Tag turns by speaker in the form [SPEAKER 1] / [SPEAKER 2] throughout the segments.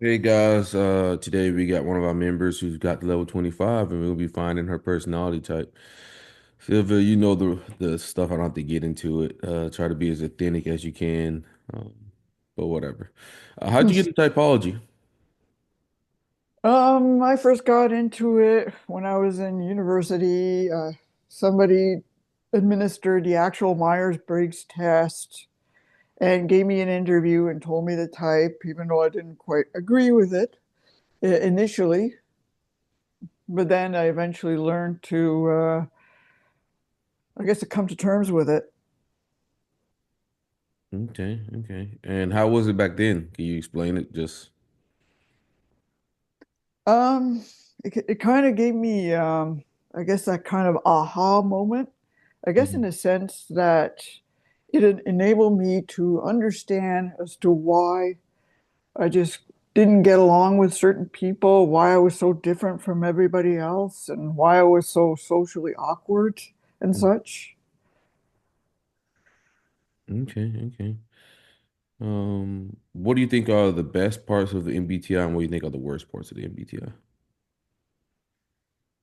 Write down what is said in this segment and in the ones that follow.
[SPEAKER 1] Hey guys, today we got one of our members who's got the level 25 and we'll be finding her personality type. Sylvia, you know the stuff. I don't have to get into it. Try to be as authentic as you can. Um, but whatever. How'd you get into typology?
[SPEAKER 2] I first got into it when I was in university. Somebody administered the actual Myers-Briggs test and gave me an interview and told me the type, even though I didn't quite agree with it initially. But then I eventually learned I guess, to come to terms with it.
[SPEAKER 1] Okay, okay. And how was it back then? Can you explain it? Just
[SPEAKER 2] Um, it kind of gave me, I guess, that kind of aha moment. I guess in
[SPEAKER 1] Mhm.
[SPEAKER 2] the sense that it enabled me to understand as to why I just didn't get along with certain people, why I was so different from everybody else, and why I was so socially awkward and such.
[SPEAKER 1] Okay, okay. What do you think are the best parts of the MBTI and what do you think are the worst parts of the MBTI?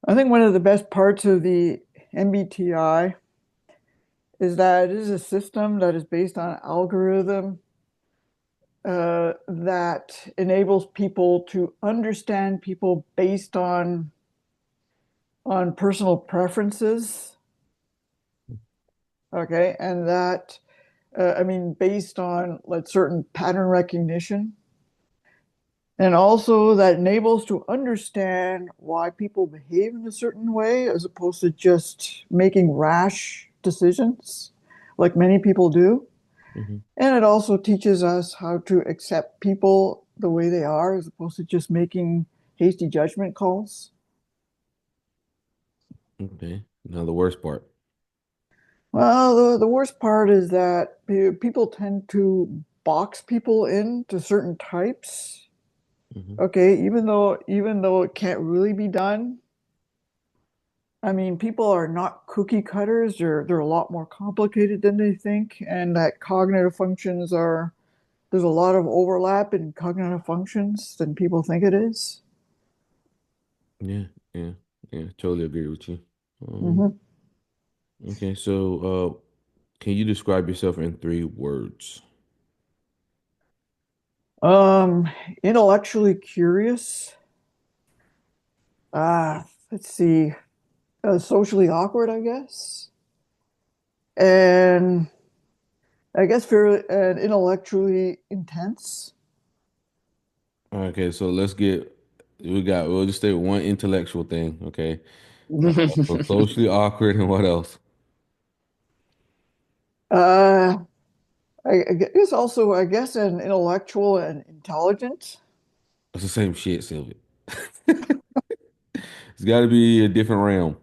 [SPEAKER 2] I think one of the best parts of the MBTI is that it is a system that is based on algorithm that enables people to understand people based on personal preferences. Okay, and that I mean based on like certain pattern recognition, and also that enables to understand why people behave in a certain way as opposed to just making rash decisions like many people do.
[SPEAKER 1] Hmm.
[SPEAKER 2] And it also teaches us how to accept people the way they are as opposed to just making hasty judgment calls.
[SPEAKER 1] Okay. Now the worst part.
[SPEAKER 2] Well, the worst part is that people tend to box people into certain types.
[SPEAKER 1] Hmm.
[SPEAKER 2] Okay, even though it can't really be done. I mean, people are not cookie cutters. They're a lot more complicated than they think, and that cognitive functions are there's a lot of overlap in cognitive functions than people think it is.
[SPEAKER 1] Yeah, yeah, yeah. Totally agree with you. Um,
[SPEAKER 2] Mhm.
[SPEAKER 1] okay, so can you describe yourself in 3 words?
[SPEAKER 2] Um, Intellectually curious. Let's see. Socially awkward, I guess, and I guess fairly and intellectually intense.
[SPEAKER 1] Okay, so we'll just say one intellectual thing, okay? So socially awkward and what else?
[SPEAKER 2] uh, I guess also, I guess, an intellectual and intelligent.
[SPEAKER 1] It's the same shit, Sylvia. It's got to be a different realm.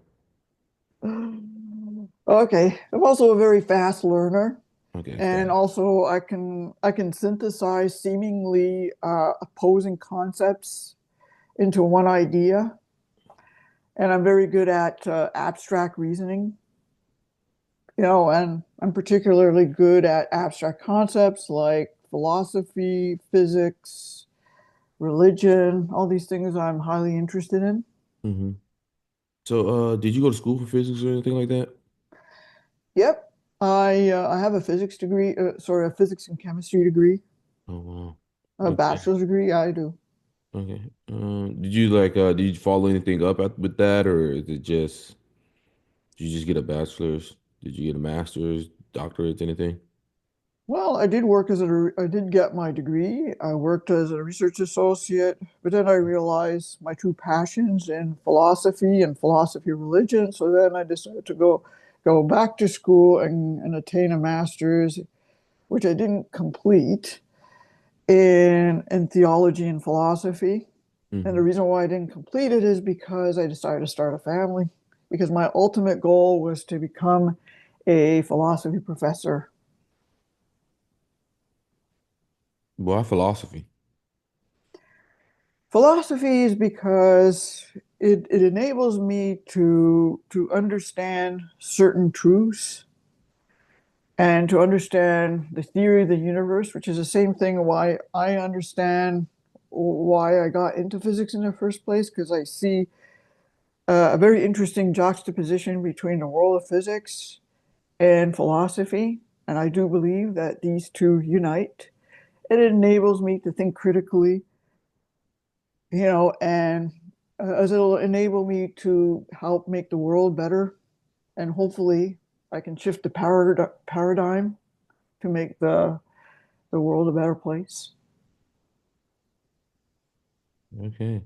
[SPEAKER 2] Okay, I'm also a very fast learner,
[SPEAKER 1] Okay,
[SPEAKER 2] and
[SPEAKER 1] fast.
[SPEAKER 2] also I can synthesize seemingly opposing concepts into one idea, and I'm very good at abstract reasoning. And I'm particularly good at abstract concepts like philosophy, physics, religion, all these things I'm highly interested in.
[SPEAKER 1] Hmm. So, did you go to school for physics or anything like that?
[SPEAKER 2] Yep. I have a physics degree, sorry, a physics and chemistry degree,
[SPEAKER 1] Oh, wow.
[SPEAKER 2] a
[SPEAKER 1] Okay.
[SPEAKER 2] bachelor's degree. Yeah, I do.
[SPEAKER 1] Okay. Did you follow anything up with that, or is it just did you just get a bachelor's? Did you get a master's, doctorate, anything?
[SPEAKER 2] Well, I did get my degree. I worked as a research associate, but then I realized my true passions in philosophy and philosophy of religion. So then I decided to go back to school and attain a master's, which I didn't complete in theology and philosophy. And the
[SPEAKER 1] Hmm.
[SPEAKER 2] reason why I didn't complete it is because I decided to start a family, because my ultimate goal was to become a philosophy professor.
[SPEAKER 1] Why philosophy?
[SPEAKER 2] Philosophy is because it enables me to understand certain truths and to understand the theory of the universe, which is the same thing why I understand. why I got into physics in the first place, because I see a very interesting juxtaposition between the world of physics and philosophy. And I do believe that these two unite. It enables me to think critically, and as it'll enable me to help make the world better. And hopefully, I can shift the paradigm to make the world a better place.
[SPEAKER 1] Okay.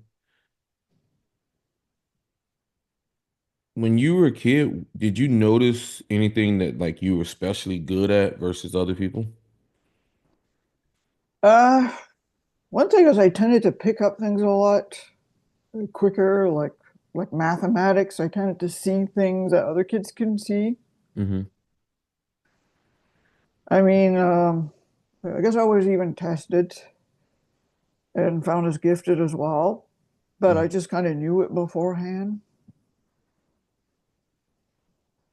[SPEAKER 1] When you were a kid, did you notice anything that like you were especially good at versus other people?
[SPEAKER 2] Uh, One thing is I tended to pick up things a lot quicker, like mathematics. I tended to see things that other kids couldn't see.
[SPEAKER 1] Hmm.
[SPEAKER 2] I mean, I guess I was even tested and found as gifted as well, but I just kind of knew it beforehand.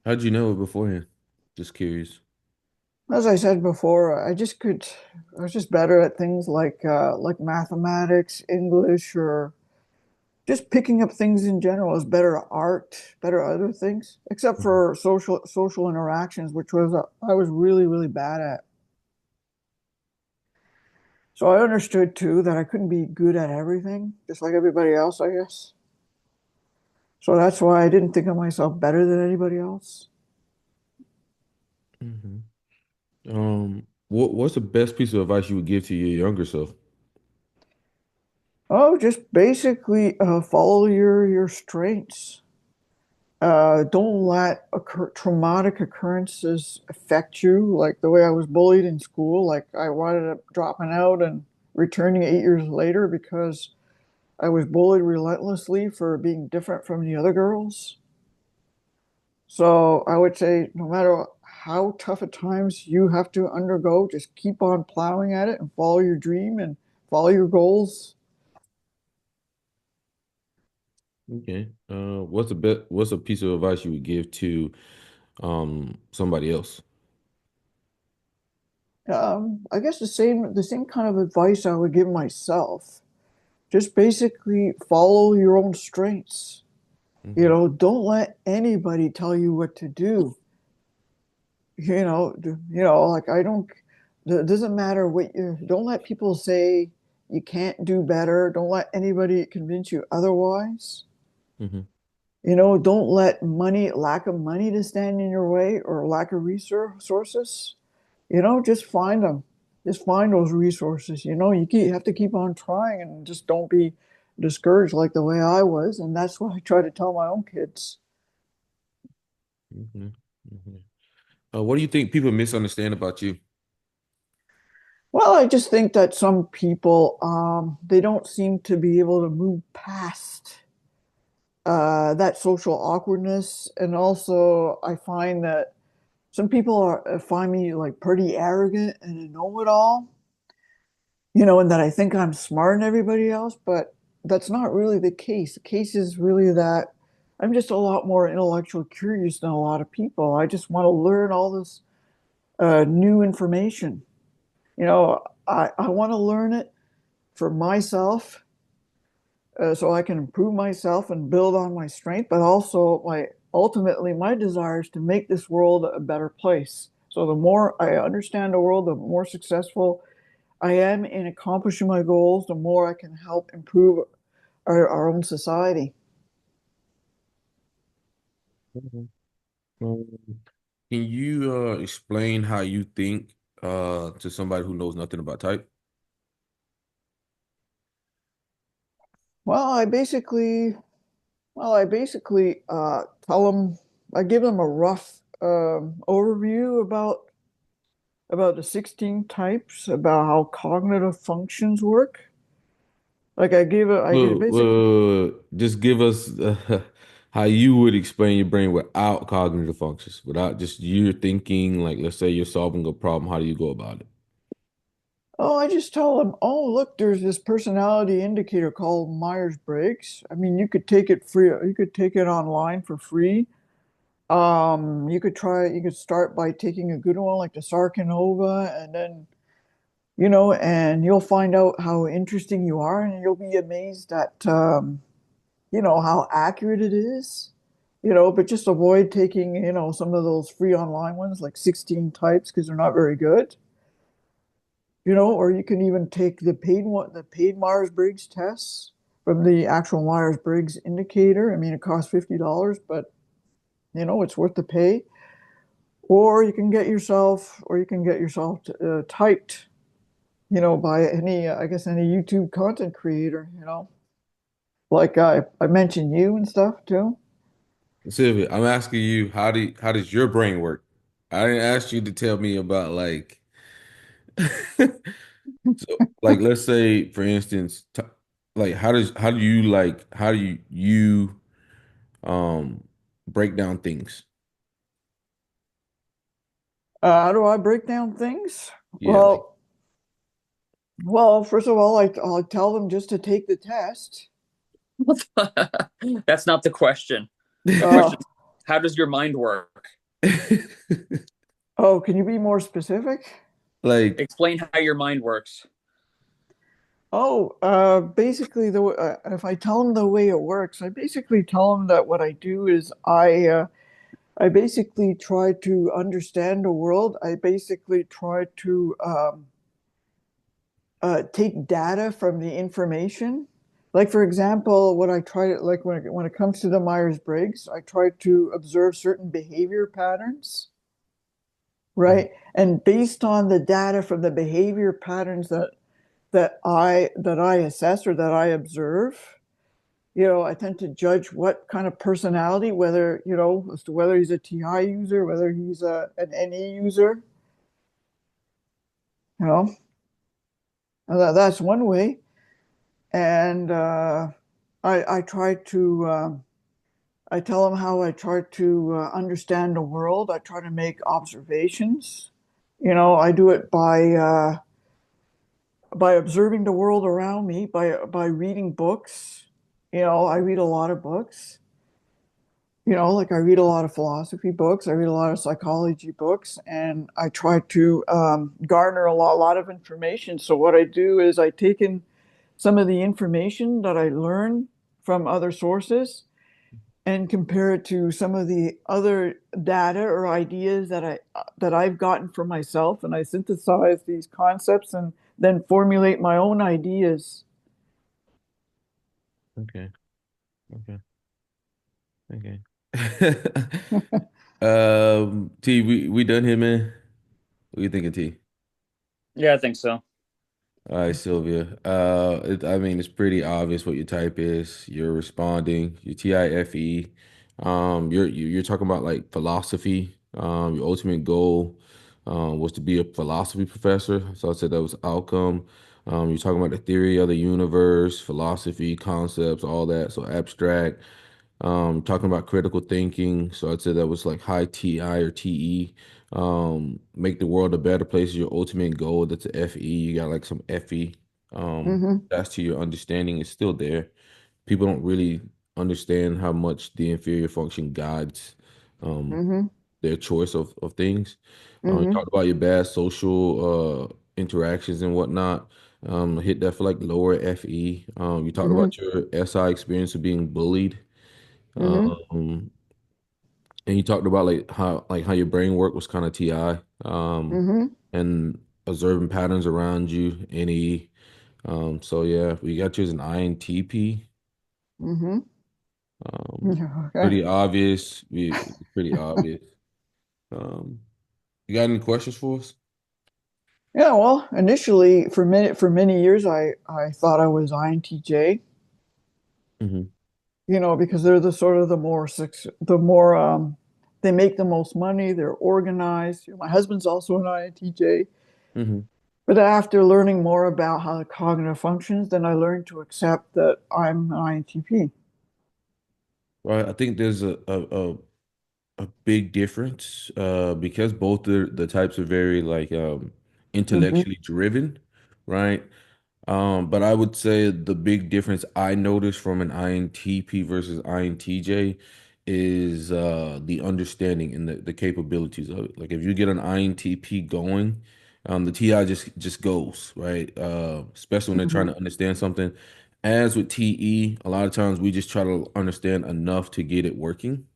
[SPEAKER 1] How'd you know it beforehand? Just curious.
[SPEAKER 2] As I said before, I was just better at things like mathematics, English, or just picking up things in general. I was better at art, better at other things, except
[SPEAKER 1] Mhm.
[SPEAKER 2] for social interactions, which I was really, really bad at. So I understood too that I couldn't be good at everything, just like everybody else, I guess. So that's why I didn't think of myself better than anybody else.
[SPEAKER 1] Mhm. What's the best piece of advice you would give to your younger self?
[SPEAKER 2] Oh, just basically follow your strengths. Don't let traumatic occurrences affect you, like the way I was bullied in school. Like I wound up dropping out and returning 8 years later because I was bullied relentlessly for being different from the other girls. So I would say no matter how tough at times you have to undergo, just keep on plowing at it and follow your dream and follow your goals.
[SPEAKER 1] Okay. What's a piece of advice you would give to somebody else?
[SPEAKER 2] I guess the same kind of advice I would give myself. Just basically follow your own strengths.
[SPEAKER 1] Okay.
[SPEAKER 2] Don't let anybody tell you what to do. Like I don't. It doesn't matter what you. Don't let people say you can't do better. Don't let anybody convince you otherwise.
[SPEAKER 1] Hmm.
[SPEAKER 2] Don't let lack of money to stand in your way or lack of resources. Just find them. Just find those resources. You have to keep on trying and just don't be discouraged like the way I was. And that's what I try to tell my own kids.
[SPEAKER 1] Hmm. Hmm. What do you think people misunderstand about you?
[SPEAKER 2] Well, I just think that some people, they don't seem to be able to move past that social awkwardness. And also, I find that some people find me like pretty arrogant and a know-it-all, and that I think I'm smarter than everybody else, but that's not really the case. The case is really that I'm just a lot more intellectually curious than a lot of people. I just want to learn all this new information. I want to learn it for myself so I can improve myself and build on my strength, but also ultimately my desire is to make this world a better place. So the more I understand the world, the more successful I am in accomplishing my goals, the more I can help improve our own society.
[SPEAKER 1] Mhm. Um, can you explain how you think to somebody who knows nothing about type?
[SPEAKER 2] Well, I basically tell them, I give them a rough overview about the 16 types, about how cognitive functions work. Like I give basic.
[SPEAKER 1] Just give us how you would explain your brain without cognitive functions, without just you thinking, like let's say you're solving a problem, how do you go about it?
[SPEAKER 2] Oh, I just tell them, oh, look, there's this personality indicator called Myers-Briggs. I mean, you could take it free. You could take it online for free. You could start by taking a good one like the Sarkinova, and then and you'll find out how interesting you are, and you'll be amazed at, how accurate it is. But just avoid taking, some of those free online ones like 16 types because they're not very good. Or you can even take the paid Myers-Briggs tests from the actual Myers-Briggs indicator. I mean, it costs $50, but it's worth the pay. Or you can get yourself typed, by I guess any YouTube content creator, like I mentioned you and stuff too.
[SPEAKER 1] Sylvia, I'm asking you, how does your brain work? I didn't ask you to tell me about like so like let's say for instance t like how do you um break down things?
[SPEAKER 2] How do I break down things?
[SPEAKER 1] Yeah, like
[SPEAKER 2] Well, well, first of all, I'll tell them just to take the test.
[SPEAKER 3] That's not the question. The
[SPEAKER 2] Uh,
[SPEAKER 3] question is, how does your mind work?
[SPEAKER 2] oh, can you be more specific?
[SPEAKER 1] like
[SPEAKER 3] Explain how your mind works.
[SPEAKER 2] Oh, basically, if I tell them the way it works, I basically tell them that what I do is I basically try to understand the world. I basically try to take data from the information. Like for example, what I try to like when it comes to the Myers-Briggs, I try to observe certain behavior patterns,
[SPEAKER 1] Mhm.
[SPEAKER 2] right? And based on the data from the behavior patterns that I assess or that I observe, I tend to judge what kind of personality, whether as to whether he's a TI user, whether he's an NE user, you know. And that's one way. And I try to I tell them how I try to understand the world. I try to make observations. I do it by observing the world around me, by reading books. I read a lot of books. Like I read a lot of philosophy books, I read a lot of psychology books, and I try to garner a lot of information. So what I do is I take in some of the information that I learn from other sources and compare it to some of the other data or ideas that I've gotten for myself, and I synthesize these concepts and then formulate my own ideas.
[SPEAKER 1] okay, okay, okay. T, we done here, man. What you thinking, T?
[SPEAKER 3] Yeah, I think so.
[SPEAKER 1] All right, Sylvia. I mean, it's pretty obvious what your type is. You're responding. You're TIFE. You're talking about like philosophy. Your ultimate goal, was to be a philosophy professor. So I said that was outcome. You're talking about the theory of the universe, philosophy, concepts, all that. So abstract. Talking about critical thinking. So I'd say that was like high TI or TE. Make the world a better place is your ultimate goal. That's a FE. You got like some FE.
[SPEAKER 2] Mm-hmm.
[SPEAKER 1] That's to your understanding. It's still there. People don't really understand how much the inferior function guides um
[SPEAKER 2] Mm-hmm.
[SPEAKER 1] their choice of things. You
[SPEAKER 2] Mm-hmm.
[SPEAKER 1] talked about your bad social interactions and whatnot. Hit that for like lower FE. You talked
[SPEAKER 2] Mm-hmm.
[SPEAKER 1] about your SI experience of being bullied.
[SPEAKER 2] Mm-hmm.
[SPEAKER 1] Um, and you talked about like how your brain work was kind of TI,
[SPEAKER 2] Mm-hmm.
[SPEAKER 1] and observing patterns around you, NE. So yeah, we got you as an INTP.
[SPEAKER 2] Mm-hmm.
[SPEAKER 1] Um,
[SPEAKER 2] Okay.
[SPEAKER 1] pretty obvious. Pretty obvious. Um, you got any questions for us?
[SPEAKER 2] Yeah, well, initially for many years I thought I was INTJ,
[SPEAKER 1] Hmm.
[SPEAKER 2] because they're the sort of the more they make the most money, they're organized. My husband's also an INTJ.
[SPEAKER 1] Hmm.
[SPEAKER 2] But after learning more about how the cognitive functions, then I learned to accept that I'm an INTP.
[SPEAKER 1] Right. I think there's a big difference because both the types are very like
[SPEAKER 2] Mm-hmm.
[SPEAKER 1] intellectually driven, right? But I would say the big difference I noticed from an INTP versus INTJ is the understanding and the capabilities of it. Like if you get an INTP going, The TI just goes, right? Especially when they're trying
[SPEAKER 2] Hmm.
[SPEAKER 1] to understand something. As with TE, a lot of times we just try to understand enough to get it working,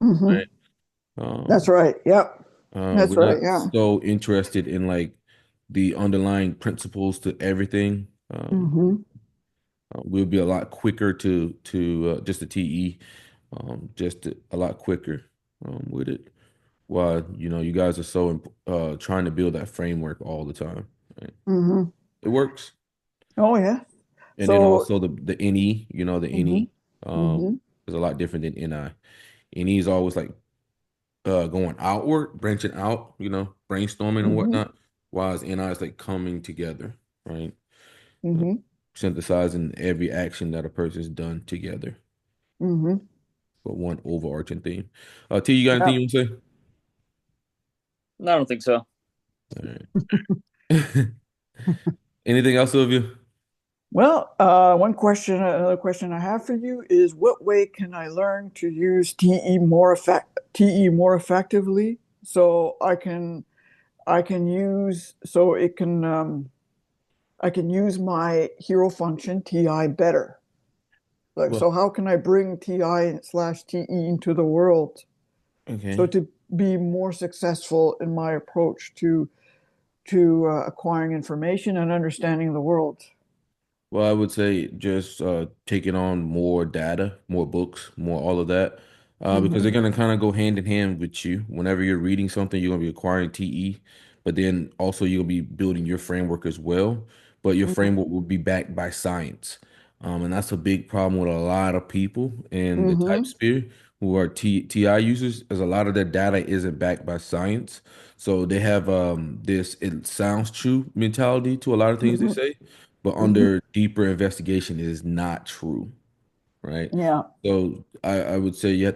[SPEAKER 2] Hmm.
[SPEAKER 1] right?
[SPEAKER 2] That's
[SPEAKER 1] Um,
[SPEAKER 2] right. Yep. That's
[SPEAKER 1] we're
[SPEAKER 2] right.
[SPEAKER 1] not
[SPEAKER 2] Yeah.
[SPEAKER 1] so interested in like the underlying principles to everything.
[SPEAKER 2] Hmm.
[SPEAKER 1] We'll be a lot quicker to just the TE, just a lot quicker with it. While you guys are so trying to build that framework all the time. Right?
[SPEAKER 2] Hmm.
[SPEAKER 1] It works.
[SPEAKER 2] Oh yeah.
[SPEAKER 1] And then
[SPEAKER 2] So.
[SPEAKER 1] also the NE, the
[SPEAKER 2] Hmm.
[SPEAKER 1] NE
[SPEAKER 2] Hmm.
[SPEAKER 1] is a lot different than NI. NE is always like going outward, branching out, brainstorming and
[SPEAKER 2] Hmm.
[SPEAKER 1] whatnot. While NI is like coming together, right? Uh,
[SPEAKER 2] Hmm.
[SPEAKER 1] Synthesizing every action that a person's done together
[SPEAKER 2] Hmm.
[SPEAKER 1] for one overarching theme. T, you got anything
[SPEAKER 2] Yeah.
[SPEAKER 1] you want to say?
[SPEAKER 3] I don't think so.
[SPEAKER 1] All right. Anything else, Sylvia?
[SPEAKER 2] Well, another question I have for you is, what way can I learn to use TE more effectively, so I can use so it can I can use my hero function TI better. Like,
[SPEAKER 1] Well,
[SPEAKER 2] so how can I bring TI/TE into the world so
[SPEAKER 1] okay.
[SPEAKER 2] to be more successful in my approach to acquiring information and understanding the world?
[SPEAKER 1] Well, I would say just taking on more data, more books, more all of that, because they're
[SPEAKER 2] Hmm.
[SPEAKER 1] going to kind of go hand in hand with you. Whenever you're reading something, you're going to be acquiring TE, but then also you'll be building your framework as well. But your framework will be backed by science. And that's a big problem with a lot of people in the type
[SPEAKER 2] Hmm.
[SPEAKER 1] sphere who are TI users, is a lot of their data isn't backed by science. So they have this it sounds true mentality to a lot of things they
[SPEAKER 2] Hmm.
[SPEAKER 1] say, but
[SPEAKER 2] Hmm.
[SPEAKER 1] under deeper investigation, it is not true, right?
[SPEAKER 2] Yeah.
[SPEAKER 1] So I would say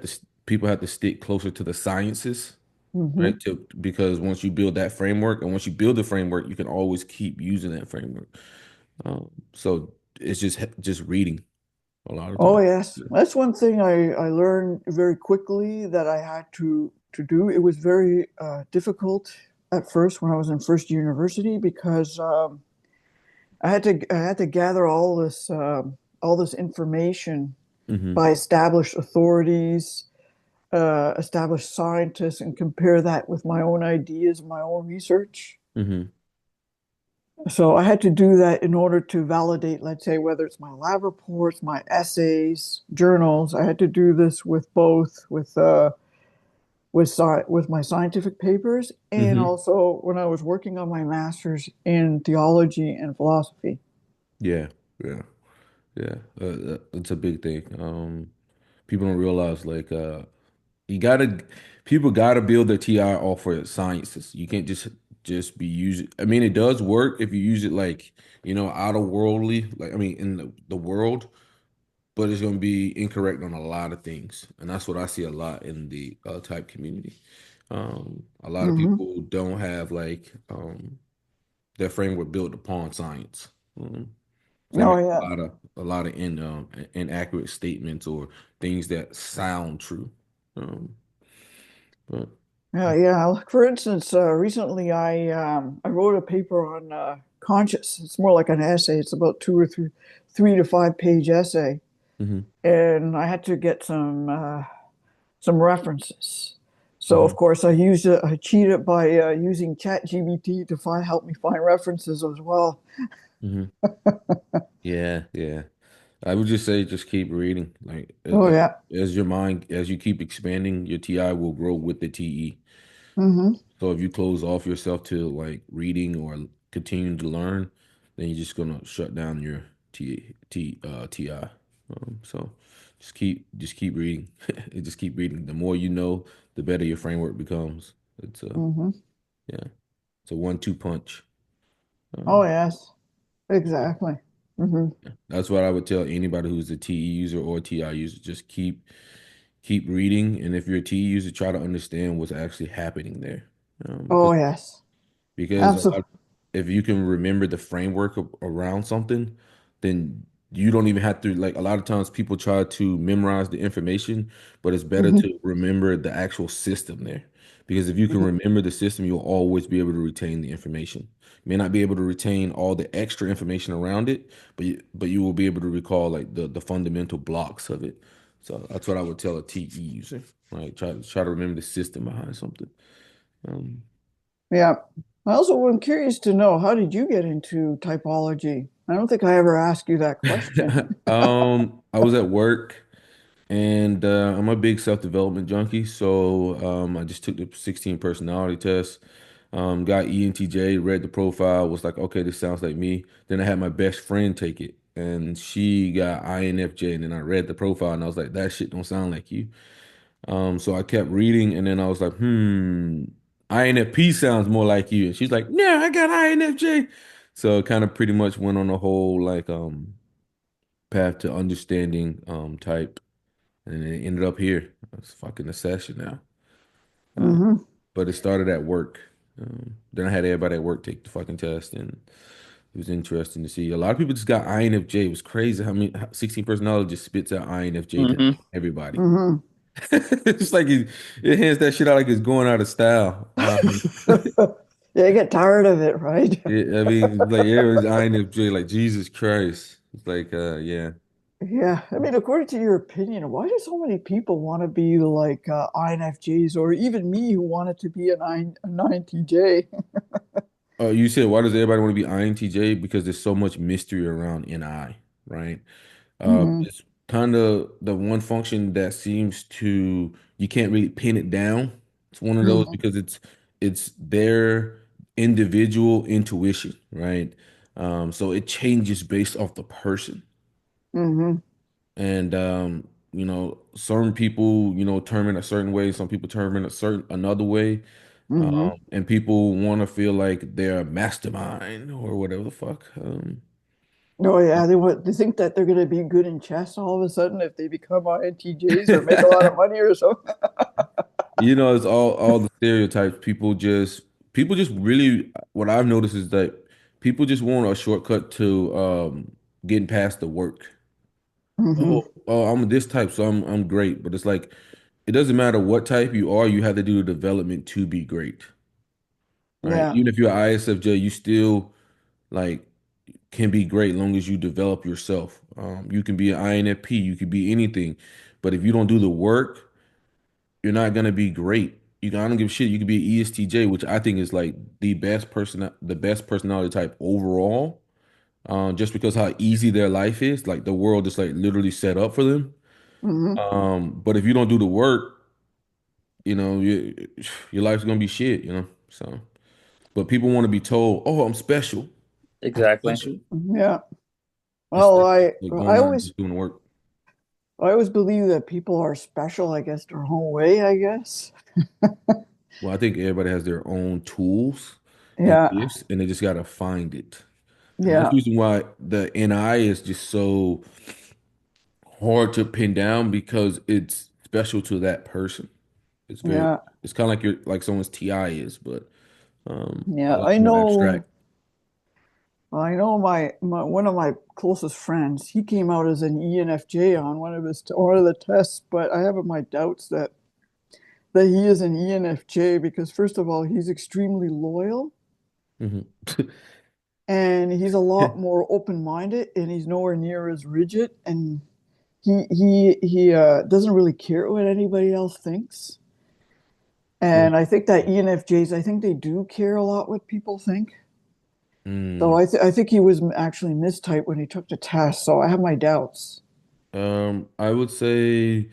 [SPEAKER 1] people have to stick closer to the sciences, right?
[SPEAKER 2] Hmm.
[SPEAKER 1] Because once you build that framework, and once you build the framework, you can always keep using that framework. So it's just reading a lot of
[SPEAKER 2] Oh
[SPEAKER 1] time.
[SPEAKER 2] yes, that's one thing I learned very quickly that I had to do. It was very difficult at first when I was in first year university because I had to gather all this information
[SPEAKER 1] Hmm.
[SPEAKER 2] by established authorities, established scientists, and compare that with my own ideas, my own research.
[SPEAKER 1] Hmm.
[SPEAKER 2] So I had to do that in order to validate, let's say, whether it's my lab reports, my essays, journals. I had to do this with both with my scientific papers and
[SPEAKER 1] Hmm.
[SPEAKER 2] also when I was working on my master's in theology and philosophy.
[SPEAKER 1] Yeah, yeah, yeah. It's a big thing. People don't realize like you gotta people gotta build their TI off for sciences. You can't just be using. I mean, it does work if you use it like out of worldly, like I mean in the world, but it's gonna be incorrect on a lot of things, and that's what I see a lot in the type community. A lot of
[SPEAKER 2] Hmm.
[SPEAKER 1] people don't have like their framework built upon science. So they
[SPEAKER 2] Oh
[SPEAKER 1] make
[SPEAKER 2] yeah,
[SPEAKER 1] a lot of inaccurate statements or things that sound true. Um, but
[SPEAKER 2] yeah. Like, for instance, recently I wrote a paper on conscious. It's more like an essay. It's about 3 to 5 page essay,
[SPEAKER 1] hmm.
[SPEAKER 2] and I had to get some references. So
[SPEAKER 1] Hmm.
[SPEAKER 2] of course I cheated by using ChatGPT to help me find references as well.
[SPEAKER 1] Hmm. Yeah, yeah. I would just say just keep reading. Like
[SPEAKER 2] Oh yeah.
[SPEAKER 1] as you keep expanding, your TI will grow with the TE.
[SPEAKER 2] Hmm.
[SPEAKER 1] So if you close off yourself to like reading or continuing to learn, then you're just gonna shut down your TI. So just keep reading. Just keep reading. The more you know, the better your framework becomes. It's
[SPEAKER 2] Hmm.
[SPEAKER 1] yeah, it's a 1-2 punch.
[SPEAKER 2] Oh
[SPEAKER 1] Um,
[SPEAKER 2] yes, exactly. Hmm.
[SPEAKER 1] that's what I would tell anybody who's a TE user or TI user. Just keep reading, and if you're a TE user, try to understand what's actually happening there.
[SPEAKER 2] Oh yes,
[SPEAKER 1] Because
[SPEAKER 2] absolutely.
[SPEAKER 1] if you can remember the framework around something, then you don't even have to like a lot of times people try to memorize the information, but it's better
[SPEAKER 2] Hmm.
[SPEAKER 1] to remember the actual system there. because if you can remember the system, you'll always be able to retain the information. You may not be able to retain all the extra information around it, but you will be able to recall like the fundamental blocks of it. So that's what I would tell a TE user, right? Try to remember the system behind something. Um,
[SPEAKER 2] Yeah. I also am curious to know, how did you get into typology? I don't think I ever asked you that question.
[SPEAKER 1] I was at work. And I'm a big self-development junkie, so I just took the 16 personality test, got ENTJ, read the profile, was like, okay, this sounds like me. Then I had my best friend take it, and she got INFJ, and then I read the profile, and I was like, that shit don't sound like you. So I kept reading, and then I was like, INFP sounds more like you. And she's like, yeah, I got INFJ. So it kind of pretty much went on a whole like path to understanding type. And it ended up here. It's fucking a session now. Uh,
[SPEAKER 2] Hmm.
[SPEAKER 1] but it started at work. Then I had everybody at work take the fucking test, and it was interesting to see. A lot of people just got INFJ. It was crazy how many 16 personality just spits out INFJ to
[SPEAKER 3] Hmm.
[SPEAKER 1] everybody.
[SPEAKER 2] Hmm.
[SPEAKER 1] It's like it hands that shit out like it's going out of style.
[SPEAKER 2] Yeah, I get tired of it, right?
[SPEAKER 1] I mean, like everyone's INFJ, like Jesus Christ. It's like, yeah.
[SPEAKER 2] Yeah, I mean, according to your opinion, why do so many people want to be like INFJs, or even me who wanted to be an INTJ?
[SPEAKER 1] You said why does everybody want to be INTJ? Because there's so much mystery around NI, right?
[SPEAKER 2] Hmm.
[SPEAKER 1] It's kind of the one function that seems to you can't really pin it down. It's one of those
[SPEAKER 2] Hmm.
[SPEAKER 1] because it's their individual intuition, right? So it changes based off the person.
[SPEAKER 2] Hmm.
[SPEAKER 1] And certain people, term it a certain way, some people term it a certain another way.
[SPEAKER 2] Hmm.
[SPEAKER 1] And people want to feel like they're a mastermind or whatever the fuck.
[SPEAKER 2] Oh yeah, they think that they're going to be good in chess all of a sudden if they become INTJs or make a lot of money or something.
[SPEAKER 1] It's all the stereotypes. People just really what I've noticed is that people just want a shortcut to getting past the work.
[SPEAKER 2] Hmm.
[SPEAKER 1] Oh, I'm this type, so I'm great. But it's like it doesn't matter what type you are, you have to do the development to be great. Right?
[SPEAKER 2] Yeah.
[SPEAKER 1] Even if you're ISFJ, you still like can be great long as you develop yourself. You can be an INFP, you could be anything. But if you don't do the work, you're not gonna be great. I don't give a shit. You could be an ESTJ, which I think is like the best personality type overall. Just because how easy their life is, like the world is like literally set up for them.
[SPEAKER 2] Hmm.
[SPEAKER 1] But if you don't do the work, your life's gonna be shit. So, but people want to be told, "Oh, I'm special. I'm
[SPEAKER 3] Exactly.
[SPEAKER 1] special,"
[SPEAKER 2] Yeah.
[SPEAKER 1] instead
[SPEAKER 2] Well,
[SPEAKER 1] of
[SPEAKER 2] I
[SPEAKER 1] like
[SPEAKER 2] I
[SPEAKER 1] going out and
[SPEAKER 2] always
[SPEAKER 1] just doing the work.
[SPEAKER 2] I always believe that people are special, I guess, their own way, I guess.
[SPEAKER 1] Well, I think everybody has their own tools and
[SPEAKER 2] Yeah.
[SPEAKER 1] gifts, and they just gotta find it. And that's
[SPEAKER 2] Yeah.
[SPEAKER 1] the reason why the NI is just so hard to pin down because it's special to that person. It's very,
[SPEAKER 2] Yeah.
[SPEAKER 1] it's kind of like like someone's TI is, but a
[SPEAKER 2] Yeah.
[SPEAKER 1] lot more abstract.
[SPEAKER 2] I know my one of my closest friends, he came out as an ENFJ on one of the tests, but I have my doubts that he is an ENFJ because first of all, he's extremely loyal
[SPEAKER 1] Mhm.
[SPEAKER 2] and he's a lot more open-minded and he's nowhere near as rigid and he doesn't really care what anybody else thinks.
[SPEAKER 1] Well,
[SPEAKER 2] And I think that ENFJs, I think they do care a lot what people think. So
[SPEAKER 1] mm,
[SPEAKER 2] I think he was actually mistyped when he took the test. So I have my doubts.
[SPEAKER 1] I would say,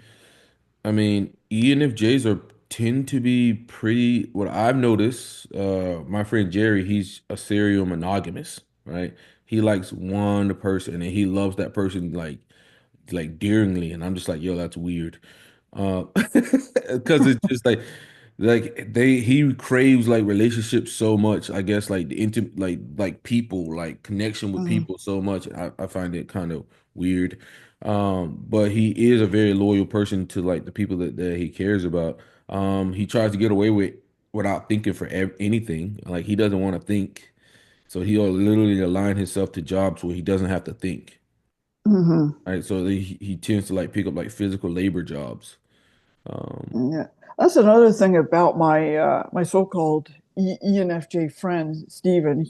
[SPEAKER 1] I mean, ENFJs are tend to be pretty. What I've noticed, my friend Jerry, he's a serial monogamous, right? He likes one person and he loves that person like daringly, and I'm just like, yo, that's weird. Because it's just like he craves like relationships so much. I guess like the intimate like people like connection with
[SPEAKER 2] Mhm.
[SPEAKER 1] people so much. I find it kind of weird. But he is a very loyal person to like the people that he cares about. He tries to get away with without thinking for anything. Like he doesn't want to think, so he'll literally align himself to jobs where he doesn't have to think.
[SPEAKER 2] Mhm.
[SPEAKER 1] Right, so he tends to like pick up like physical labor jobs.
[SPEAKER 2] Yeah, that's another thing about my my so-called ENFJ friend Stephen.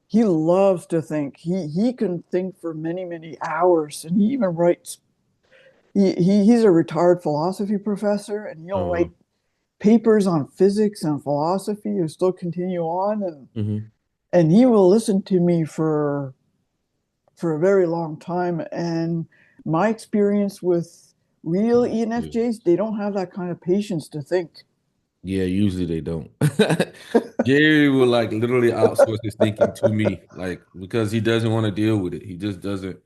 [SPEAKER 2] He loves to think. He can think for many hours, and he even writes. He's a retired philosophy professor, and he'll
[SPEAKER 1] Uh,
[SPEAKER 2] write papers on physics and philosophy. He'll still continue on,
[SPEAKER 1] hmm
[SPEAKER 2] and he will listen to me for a very long time. And my experience with real
[SPEAKER 1] Yeah.
[SPEAKER 2] ENFJs, they don't have that kind of patience to think.
[SPEAKER 1] Yeah, usually they don't. Jerry will like literally outsource his thinking to me, like because he doesn't want to deal with it. He just doesn't.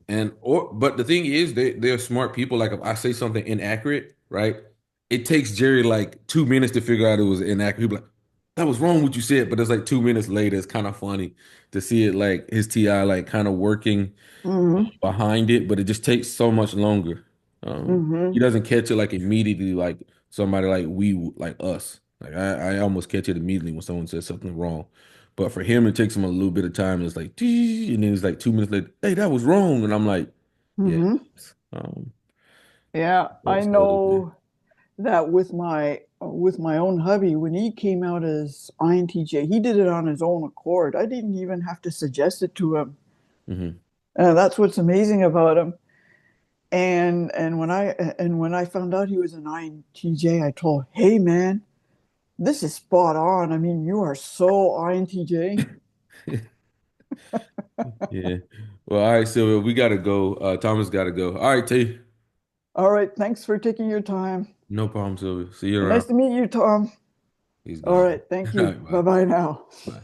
[SPEAKER 1] And or but the thing is, they're smart people. Like if I say something inaccurate, right? It takes Jerry like 2 minutes to figure out it was inaccurate. He'll be like, "That was wrong what you said," but it's like 2 minutes later. It's kind of funny to see it like his TI like kind of working
[SPEAKER 2] Hmm.
[SPEAKER 1] behind it, but it just takes so much longer. He
[SPEAKER 2] Hmm.
[SPEAKER 1] doesn't catch it like immediately, like somebody like like us. Like I almost catch it immediately when someone says something wrong. But for him, it takes him a little bit of time. It's like, "Tee," and then it's like 2 minutes later, hey, that was wrong. And I'm like, yeah.
[SPEAKER 2] Hmm.
[SPEAKER 1] Um,
[SPEAKER 2] Yeah, I
[SPEAKER 1] what's the other thing?
[SPEAKER 2] know that with my own hubby, when he came out as INTJ, he did it on his own accord. I didn't even have to suggest it to him.
[SPEAKER 1] Hmm
[SPEAKER 2] That's what's amazing about him. And when I found out he was an INTJ, I told, "Hey man, this is spot on. I mean, you are so INTJ."
[SPEAKER 1] Yeah. Well, all right, Sylvia, we gotta go. Thomas gotta go. All right, T.
[SPEAKER 2] All right, thanks for taking your time.
[SPEAKER 1] No problem, Sylvia. See you
[SPEAKER 2] And
[SPEAKER 1] around.
[SPEAKER 2] nice to meet you, Tom.
[SPEAKER 1] He's
[SPEAKER 2] All
[SPEAKER 1] gone.
[SPEAKER 2] right, thank
[SPEAKER 1] All
[SPEAKER 2] you.
[SPEAKER 1] right, bye.
[SPEAKER 2] Bye bye now.
[SPEAKER 1] Bye.